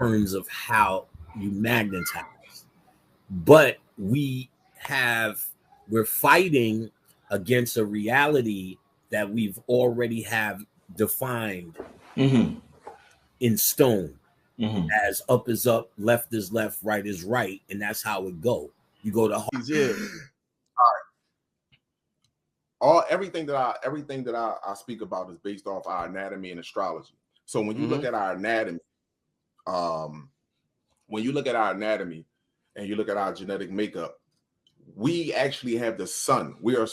terms of how you magnetize. But we're fighting against a reality that we've already have defined in stone, as up is up, left is left, right is right, and that's how it go. You go to everything that I speak about is based off our anatomy and astrology. So when you look at our anatomy, and you look at our genetic makeup, we actually have the sun. We're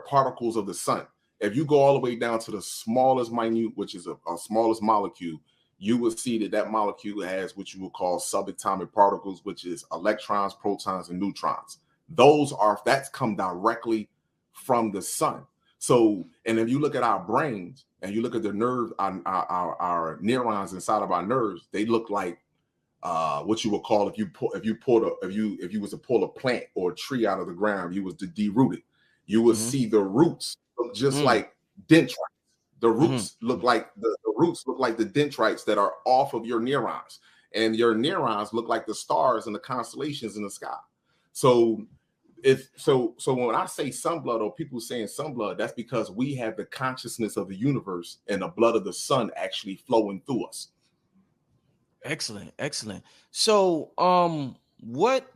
particles of the sun. If you go all the way down to the smallest minute, which is a smallest molecule, you will see that molecule has what you would call subatomic particles, which is electrons, protons, and neutrons. That's come directly from the sun. So, and if you look at our brains and you look at the nerve, our neurons inside of our nerves, they look like what you would call if you was to pull a plant or a tree out of the ground, you was to deroot it. You would see the roots look just like dendrites. The roots look like the dendrites that are off of your neurons, and your neurons look like the stars and the constellations in the sky. So when I say sunblood, or people saying sunblood, that's because we have the consciousness of the universe and the blood of the sun actually flowing through us. Excellent. So, what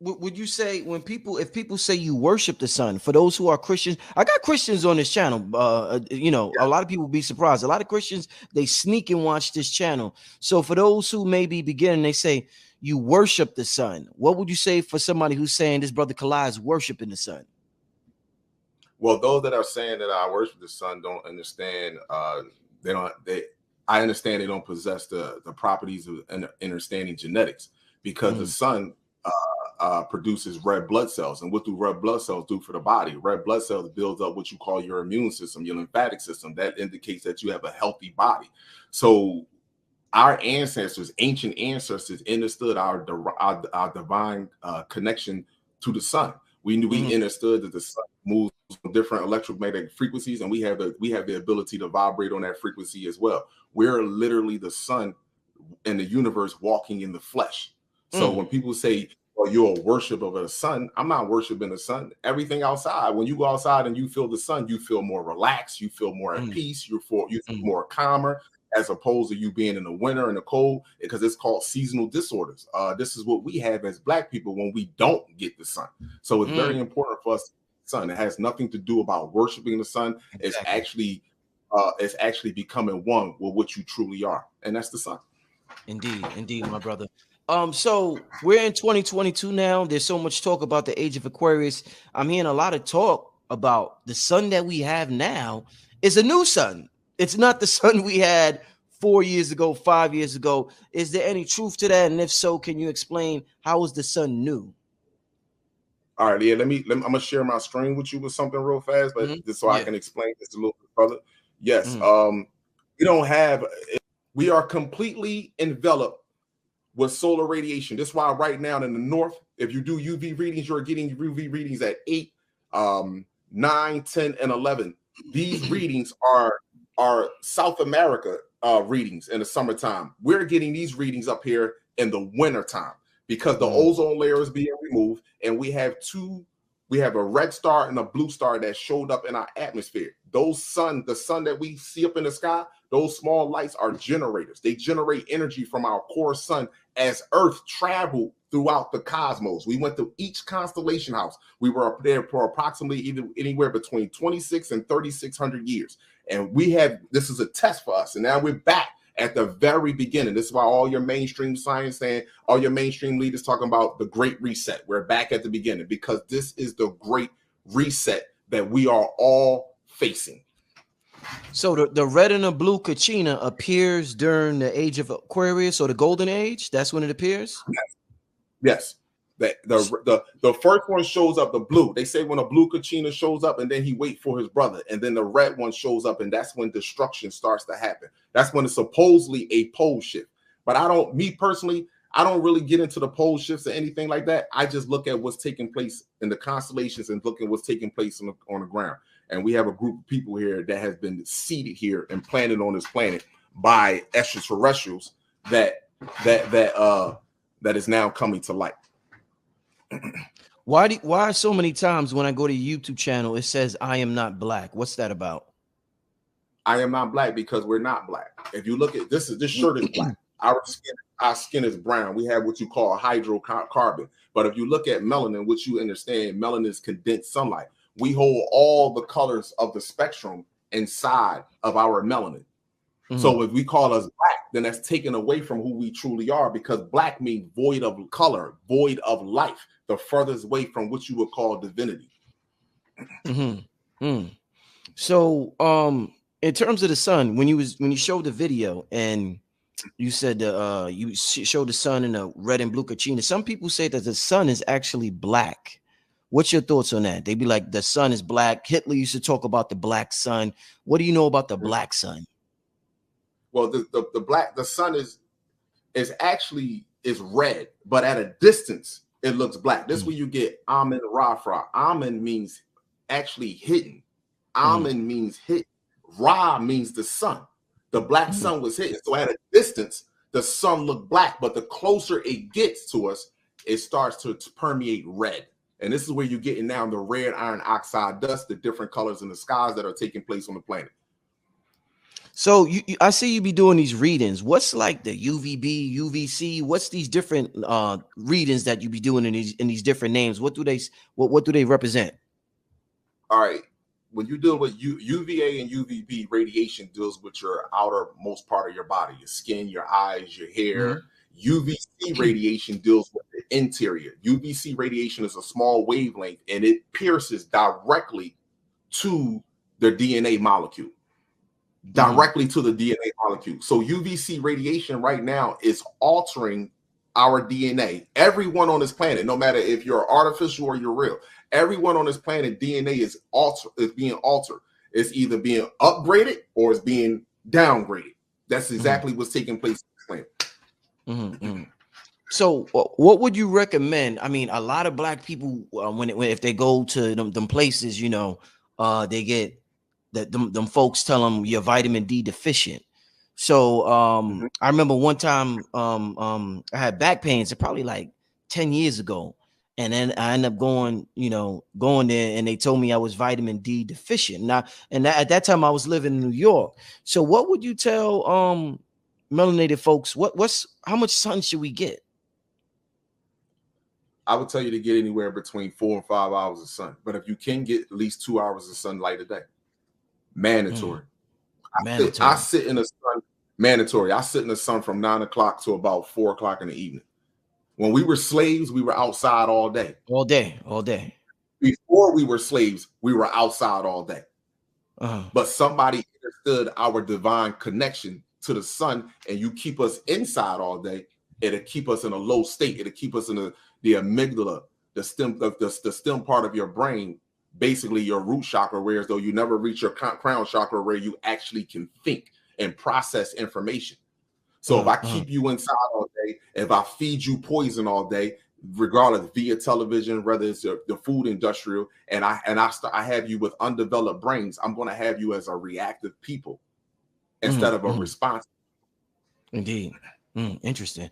would you say if people say you worship the sun? For those who are Christians, I got Christians on this channel. A lot of people be surprised. A lot of Christians, they sneak and watch this channel. So for those who may be beginning, they say you worship the sun. What would you say for somebody who's saying this brother Kalai is worshiping the sun? Well, those that are saying that I worship the sun don't understand. I understand they don't possess the properties of understanding genetics, because the sun produces red blood cells. And what do red blood cells do for the body? Red blood cells builds up what you call your immune system, your lymphatic system. That indicates that you have a healthy body. So our ancestors, ancient ancestors, understood our divine connection to the sun. We understood that the sun moves on different electromagnetic frequencies, and we have the ability to vibrate on that frequency as well. We're literally the sun and the universe walking in the flesh. So when people say, well, you're a worshiper of the sun, I'm not worshiping the sun. Everything outside, when you go outside and you feel the sun, you feel more relaxed, you feel more at peace, you feel more calmer, as opposed to you being in the winter and the cold, because it's called seasonal disorders. This is what we have as Black people when we don't get the sun. So it's very important for us. Sun. It has nothing to do about worshiping the sun. Exactly. It's actually becoming one with what you truly are, and that's the sun. Indeed, my brother. So we're in 2022 now. There's so much talk about the age of Aquarius. I'm hearing a lot of talk about the sun that we have now is a new sun. It's not the sun we had 4 years ago, 5 years ago. Is there any truth to that? And if so, can you explain how is the sun new? All right, yeah. I'm gonna share my screen with you with something real fast, but just so I can explain this a little bit further. Yes, we are completely enveloped with solar radiation. That's why right now in the north, if you do UV readings, you're getting UV readings at 8, 9, 10, and 11. These readings are South America readings in the summertime. We're getting these readings up here in the wintertime, because the ozone layer is being removed, and we have a red star and a blue star that showed up in our atmosphere. The sun that we see up in the sky, those small lights are generators. They generate energy from our core sun as Earth traveled throughout the cosmos. We went to each constellation house. We were up there for approximately anywhere between 26 and 3,600 years. And this is a test for us. And now we're back at the very beginning. This is why all your mainstream science and all your mainstream leaders talking about the Great Reset. We're back at the beginning, because this is the Great Reset that we are all facing. So the red and the blue Kachina appears during the age of Aquarius, or the golden age. That's when it appears. Yes. The first one shows up, the blue. They say when a blue Kachina shows up, and then he waits for his brother, and then the red one shows up, and that's when destruction starts to happen. That's when it's supposedly a pole shift. But I don't really get into the pole shifts or anything like that. I just look at what's taking place in the constellations and look at what's taking place on the ground. And we have a group of people here that has been seated here and planted on this planet by extraterrestrials that is now coming to light. Why so many times when I go to your YouTube channel it says I am not black? What's that about? I am not black because we're not black. If you look at this shirt is black. Our skin is brown. We have what you call hydrocarbon. But if you look at melanin, which you understand, melanin is condensed sunlight. We hold all the colors of the spectrum inside of our melanin. So if we call us black, then that's taken away from who we truly are, because black means void of color, void of life, the furthest way from what you would call divinity. So in terms of the sun, when you showed the video and you said you showed the sun in a red and blue kachina, some people say that the sun is actually black. What's your thoughts on that? They be like, the sun is black. Hitler used to talk about the black sun. What do you know about the black sun? Well, the sun is actually red, but at a distance it looks black. This is where you get AmunRa from. Amun means actually hidden. Amun means hidden. Ra means the sun. The black sun was hidden. So at a distance, the sun looked black, but the closer it gets to us, it starts to permeate red. And this is where you're getting now the red iron oxide dust, the different colors in the skies that are taking place on the planet. So I see you be doing these readings. What's like the UVB, UVC? What's these different readings that you be doing in these different names? What do they represent? All right. When you deal with UVA and UVB, radiation deals with your outermost part of your body, your skin, your eyes, your hair. UVC radiation deals with the interior. UVC radiation is a small wavelength and it pierces directly to the DNA molecule. Directly to the DNA molecule. So UVC radiation right now is altering our DNA. Everyone on this planet, no matter if you're artificial or you're real, everyone on this planet, DNA is being altered. It's either being upgraded or it's being downgraded. That's exactly what's taking place on this planet. So what would you recommend? I mean, a lot of black people, if they go to them places, you know, they get them folks tell them you're vitamin D deficient. So I remember one time I had back pains, probably like 10 years ago. And then I ended up going there and they told me I was vitamin D deficient. Now, at that time I was living in New York. So what would you tell melanated folks? How much sun should we get? I would tell you to get anywhere between 4 and 5 hours of sun. But if you can get at least 2 hours of sunlight a day, mandatory. I sit in the sun. Mandatory. I sit in the sun from 9 o'clock to about 4 o'clock in the evening. When we were slaves, we were outside all day. All day. Before we were slaves, we were outside all day. But somebody understood our divine connection to the sun, and you keep us inside all day, it'll keep us in a low state. It'll keep us in the amygdala, the stem part of your brain, basically your root chakra, whereas though you never reach your crown chakra where you actually can think and process information. So if I keep you inside all day, if I feed you poison all day, regardless via television, whether it's the food industrial, and I have you with undeveloped brains, I'm going to have you as a reactive people instead of a response. Indeed. Interesting.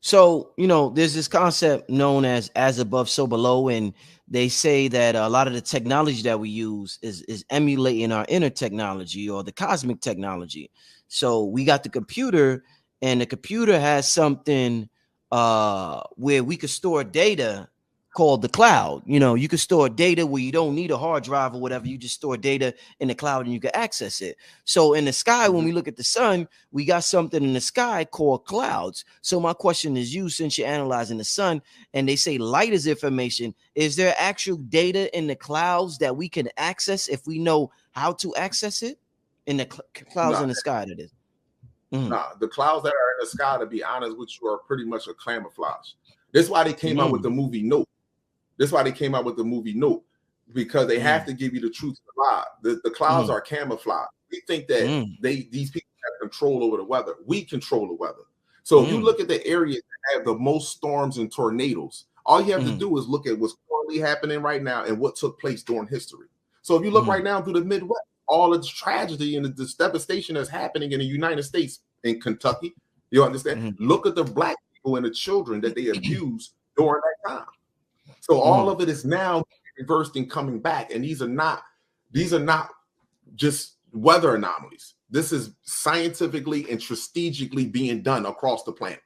So there's this concept known as above, so below, and they say that a lot of the technology that we use is emulating our inner technology or the cosmic technology. So we got the computer, and the computer has something where we could store data called the cloud. You can store data where you don't need a hard drive or whatever. You just store data in the cloud and you can access it. So in the sky, when we look at the sun, we got something in the sky called clouds. So my question is, since you're analyzing the sun and they say light is information, is there actual data in the clouds that we can access if we know how to access it? In the clouds in the sky, that is. The clouds that are in the sky, to be honest with you, are pretty much a camouflage. That's why they came out with the movie Nope. Because they have to give you the truth of the lie. The clouds are camouflage. We think that these people have control over the weather. We control the weather. So if you look at the areas that have the most storms and tornadoes, all you have to do is look at what's currently happening right now and what took place during history. So if you look right now through the Midwest, all of the tragedy and the devastation that's happening in the United States, in Kentucky, You understand? Look at the black people and the children that they abused during that time. So all of it is now reversed and coming back. And these are not just weather anomalies. This is scientifically and strategically being done across the planet.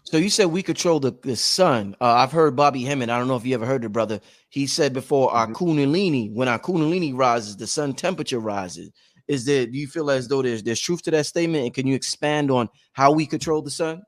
So you said we control the sun. I've heard Bobby Hemmett. I don't know if you ever heard it, brother. He said before our Kundalini, when our Kundalini rises, the sun temperature rises. Do you feel as though there's truth to that statement? And can you expand on how we control the sun?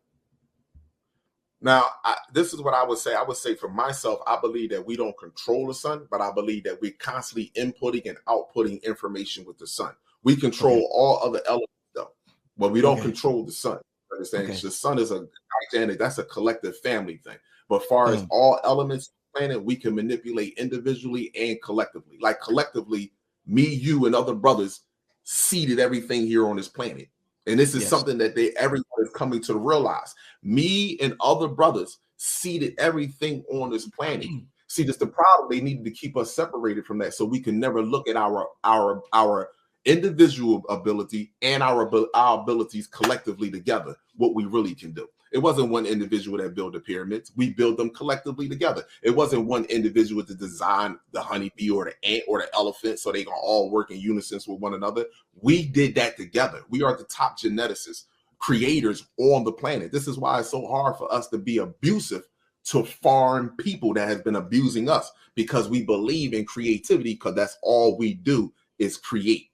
Now, this is what I would say. I would say for myself, I believe that we don't control the sun, but I believe that we're constantly inputting and outputting information with the sun. We control all other elements, though, but we don't control the sun. Understand? The sun is a gigantic, that's a collective family thing. But far as all elements of the planet, we can manipulate individually and collectively. Like collectively, me, you, and other brothers seeded everything here on this planet. And this is something that everyone is coming to realize. Me and other brothers seeded everything on this planet. See, that's the problem. They needed to keep us separated from that, so we can never look at our individual ability and our abilities collectively together, what we really can do. It wasn't one individual that built the pyramids. We built them collectively together. It wasn't one individual to design the honeybee or the ant or the elephant so they can all work in unison with one another. We did that together. We are the top geneticists, creators on the planet. This is why it's so hard for us to be abusive to foreign people that has been abusing us, because we believe in creativity, because that's all we do is create.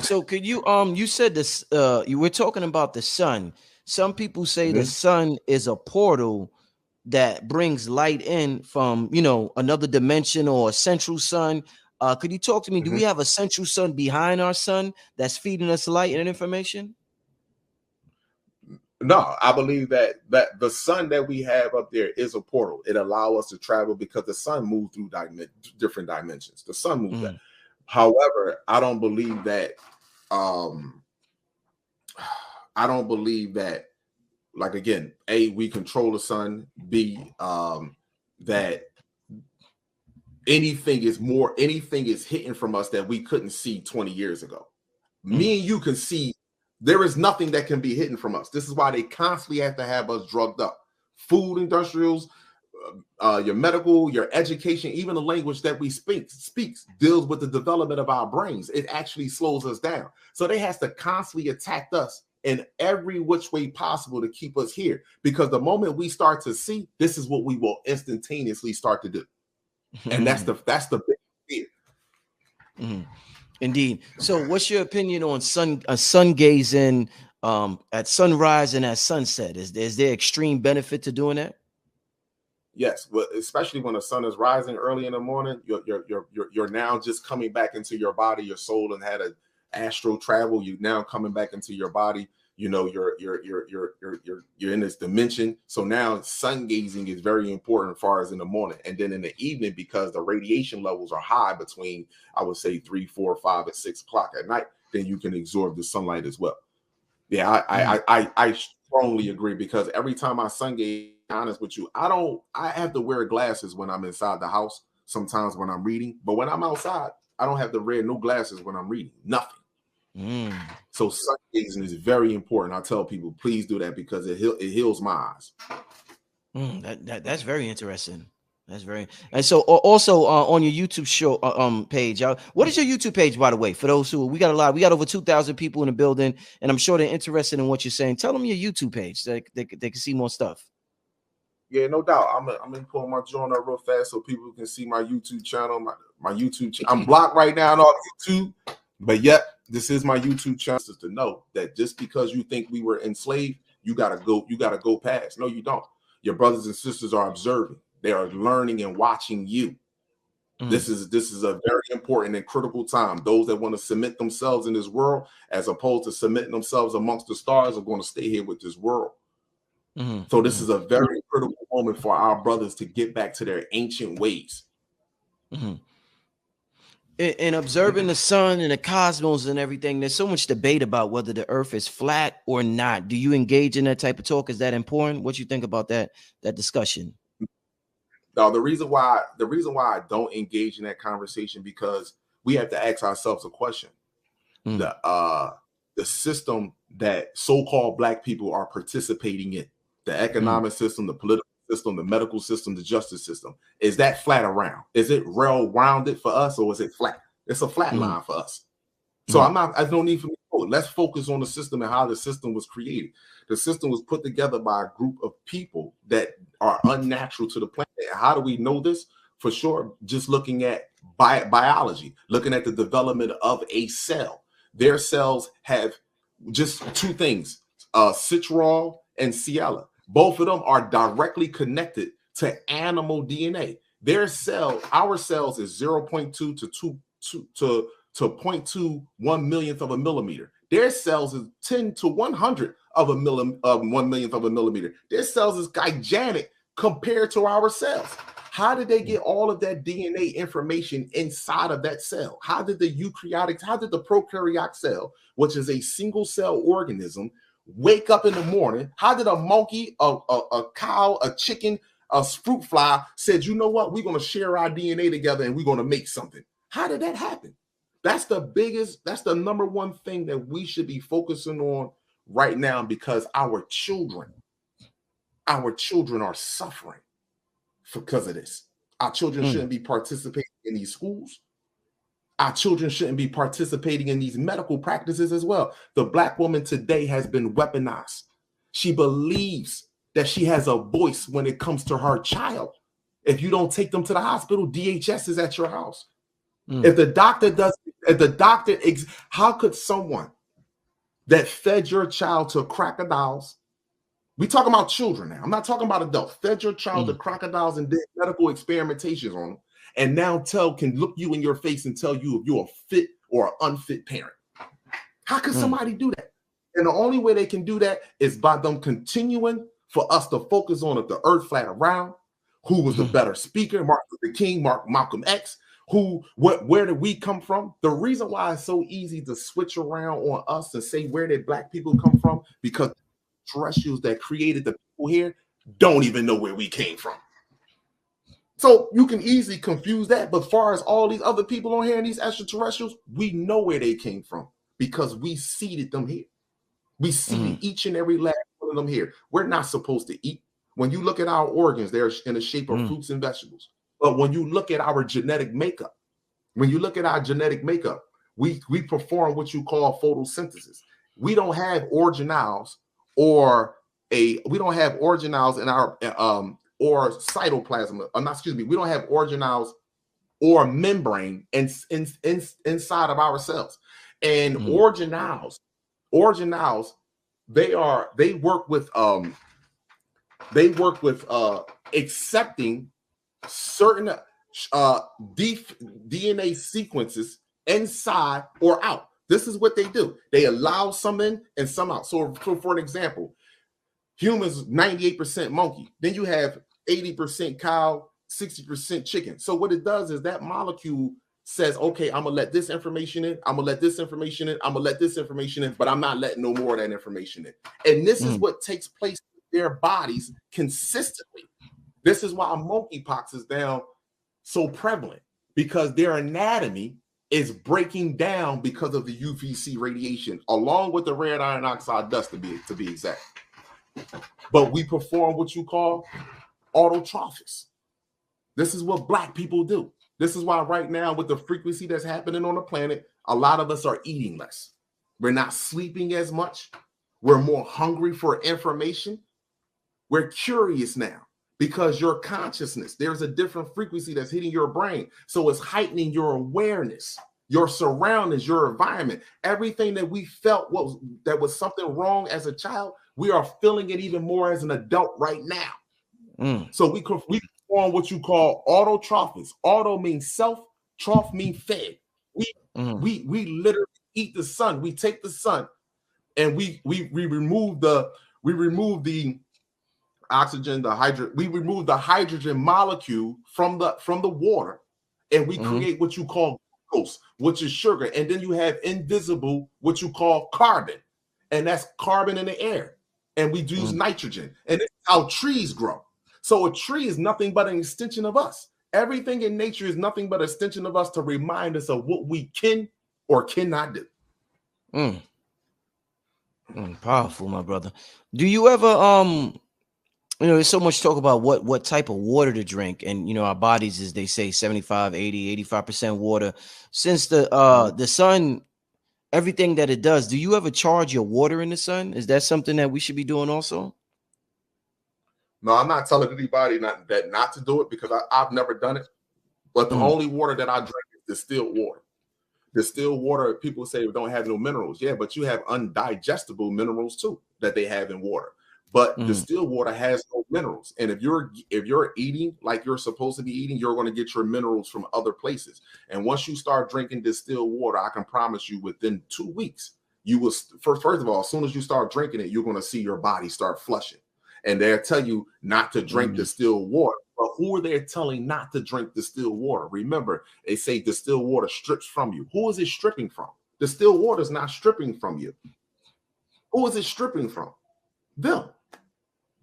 So could you you said this you were talking about the sun. Some people say the sun is a portal that brings light in from, you know, another dimension or a central sun. Could you talk to me? Do we have a central sun behind our sun that's feeding us light and information? No, I believe that the sun that we have up there is a portal. It allows us to travel because the sun moves through different dimensions. The sun moves that. However, I don't believe that. I don't believe that. Like again, A, we control the sun. B, that anything is hitting from us that we couldn't see 20 years ago. Me and you can see. There is nothing that can be hidden from us. This is why they constantly have to have us drugged up. Food industrials, your medical, your education, even the language that we speaks deals with the development of our brains. It actually slows us down. So they has to constantly attack us in every which way possible to keep us here. Because the moment we start to see, this is what we will instantaneously start to do. And that's the big fear. Indeed. So what's your opinion on sun gazing at sunrise and at sunset? Is there extreme benefit to doing that? Yes, well, especially when the sun is rising early in the morning, you're now just coming back into your body, your soul, and had an astral travel. You now coming back into your body. You know, you're in this dimension. So now sun gazing is very important as far as in the morning, and then in the evening, because the radiation levels are high between, I would say, 3, 4, 5, and 6 o'clock at night. Then you can absorb the sunlight as well. Yeah, I strongly agree, because every time I sun gaze, honest with you, I have to wear glasses when I'm inside the house. Sometimes when I'm reading, but when I'm outside, I don't have to wear no glasses when I'm reading. Nothing. So sun gazing is very important. I tell people, please do that, because it heals my eyes. That's very interesting. That's very. And so also on your YouTube show page, what is your YouTube page, by the way? For those who we got over 2,000 people in the building, and I'm sure they're interested in what you're saying. Tell them your YouTube page so they can see more stuff. Yeah, no doubt. I'm gonna pull my joint up real fast so people can see my YouTube channel. My YouTube channel. I'm blocked right now on YouTube, but yet this is my YouTube channel. Just to know that just because you think we were enslaved, you gotta go past. No, you don't. Your brothers and sisters are observing. They are learning and watching you. This is a very important and critical time. Those that want to submit themselves in this world, as opposed to submitting themselves amongst the stars, are going to stay here with this world. So this is a very critical moment for our brothers to get back to their ancient ways. In observing the sun and the cosmos and everything, there's so much debate about whether the earth is flat or not. Do you engage in that type of talk? Is that important? What you think about that discussion? Now, the reason why I don't engage in that conversation, because we have to ask ourselves a question. The system that so-called black people are participating in. The economic system, the political system, the medical system, the justice system. Is that flat around? Is it well-rounded for us, or is it flat? It's a flat line for us. So I don't need for me to go. Let's focus on the system and how the system was created. The system was put together by a group of people that are unnatural to the planet. How do we know this? For sure, just looking at biology, looking at the development of a cell. Their cells have just two things, citrol and ciella. Both of them are directly connected to animal DNA. Their cell, our cells, is 0.2 to 0.21 millionth of a millimeter. Their cells is 10 to 100 of 1 millionth of a millimeter. Their cells is gigantic compared to our cells. How did they get all of that DNA information inside of that cell? How did the prokaryotic cell, which is a single cell organism, wake up in the morning? How did a monkey, a cow, a chicken, a fruit fly said, you know what, we're going to share our DNA together and we're going to make something? How did that happen? That's the number one thing that we should be focusing on right now, because our children are suffering because of this. Our children shouldn't be participating in these schools. Our children shouldn't be participating in these medical practices as well. The black woman today has been weaponized. She believes that she has a voice when it comes to her child. If you don't take them to the hospital, DHS is at your house. If the doctor how could someone that fed your child to crocodiles, we talking about children now, I'm not talking about adults, fed your child to crocodiles and did medical experimentations on them, and now can look you in your face and tell you if you're a fit or an unfit parent? How could somebody do that? And the only way they can do that is by them continuing for us to focus on if the earth flat around, who was the better speaker, Martin Luther King, Malcolm X, where did we come from? The reason why it's so easy to switch around on us and say where did black people come from, because terrestrials that created the people here don't even know where we came from. So you can easily confuse that. But as far as all these other people on here and these extraterrestrials, we know where they came from because we seeded them here. We seeded each and every last one of them here. We're not supposed to eat. When you look at our organs, they're in the shape of fruits and vegetables. But when you look at our genetic makeup, we perform what you call photosynthesis. We don't have organelles in our or cytoplasm. We don't have organelles or membrane inside of our cells. And organelles, they work with accepting certain DNA sequences inside or out. This is what they do. They allow some in and some out. So for an example, humans 98% monkey. Then you have 80% cow, 60% chicken. So what it does is that molecule says, okay, I'm gonna let this information in, I'm gonna let this information in, I'm gonna let this information in, but I'm not letting no more of that information in. And this is what takes place in their bodies consistently. This is why monkeypox is now so prevalent, because their anatomy is breaking down because of the UVC radiation, along with the red iron oxide dust to be exact. But we perform what you call autotrophies. This is what black people do. This is why right now, with the frequency that's happening on the planet, a lot of us are eating less. We're not sleeping as much. We're more hungry for information. We're curious now because your consciousness, there's a different frequency that's hitting your brain. So it's heightening your awareness, your surroundings, your environment. Everything that we felt that was something wrong as a child, we are feeling it even more as an adult right now. So we perform what you call autotrophies. Auto means self, troph means fed. We literally eat the sun. We take the sun and we remove the oxygen, we remove the hydrogen molecule from the water, and we create what you call glucose, which is sugar. And then you have invisible, what you call carbon, and that's carbon in the air. And we use nitrogen, and it's how trees grow. So a tree is nothing but an extension of us. Everything in nature is nothing but an extension of us to remind us of what we can or cannot do. Powerful, my brother. Do you ever there's so much talk about what type of water to drink, and our bodies, as they say, 75, 80, 85% water. Since the sun, everything that it does, do you ever charge your water in the sun? Is that something that we should be doing also? No, I'm not telling anybody not to do it, because I've never done it. But the only water that I drink is distilled water. Distilled water, people say don't have no minerals. Yeah, but you have undigestible minerals too that they have in water. But distilled water has no minerals. And if you're eating like you're supposed to be eating, you're going to get your minerals from other places. And once you start drinking distilled water, I can promise you within 2 weeks, you will first of all, as soon as you start drinking it, you're going to see your body start flushing. And they'll tell you not to drink distilled water. But who are they telling not to drink distilled water? Remember, they say distilled water strips from you. Who is it stripping from? Distilled water is not stripping from you. Who is it stripping from? Them.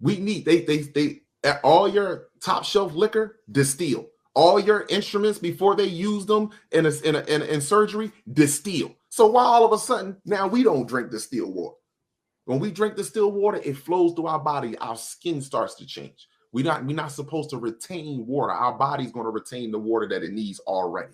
We need they all your top shelf liquor, distill. All your instruments before they use them in surgery, distill. So why all of a sudden now we don't drink distilled water? When we drink distilled water, it flows through our body. Our skin starts to change. We're not supposed to retain water. Our body's going to retain the water that it needs already.